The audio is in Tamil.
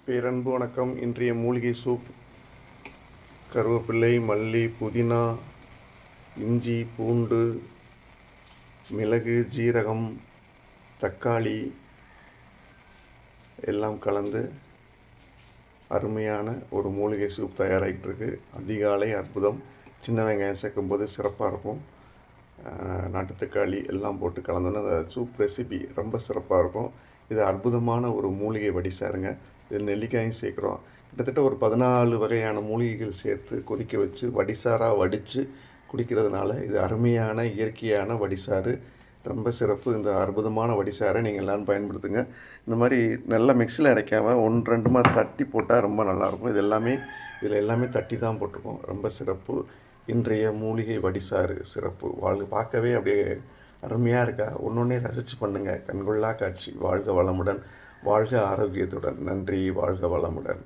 பேரன்பு வணக்கம். இன்றைய மூலிகை சூப் கருவேப்பிள்ளை, மல்லி, புதினா, இஞ்சி, பூண்டு, மிளகு, ஜீரகம், தக்காளி எல்லாம் கலந்து அருமையான ஒரு மூலிகை சூப் தயாராகிட்டு இருக்கு. அதிகாலை அற்புதம். சின்ன வெங்காயம் சேர்க்கும்போது சிறப்பாக இருக்கும். நாட்டு தக்காளி எல்லாம் போட்டு கலந்தோன்னா அந்த சூப் ரெசிபி ரொம்ப சிறப்பாக இருக்கும். இது அற்புதமான ஒரு மூலிகை வடிசாருங்க. இதில் நெல்லிக்காயும் சேர்க்குறோம். கிட்டத்தட்ட ஒரு 14 வகையான மூலிகைகள் சேர்த்து கொதிக்க வச்சு வடிசாராக வடித்து குடிக்கிறதுனால இது அருமையான இயற்கையான வடிசாறு. ரொம்ப சிறப்பு. இந்த அற்புதமான வடிசாரை நீங்கள் எல்லோரும் பயன்படுத்துங்க. இந்த மாதிரி நல்லா மிக்ஸியில் அரைக்காமல் 1-2 தட்டி போட்டால் ரொம்ப நல்லாயிருக்கும். இதில் எல்லாமே தட்டி தான் போட்டிருக்கோம். ரொம்ப சிறப்பு. இன்றைய மூலிகை வடிசாறு சிறப்பு. பார்க்கவே அப்படியே அருமையாக இருக்கா? ஒன்றொன்னே ரசித்து பண்ணுங்கள். கண்கொள்ளா காட்சி. வாழ்க வளமுடன், வாழ்க ஆரோக்கியத்துடன். நன்றி. வாழ்க வளமுடன்.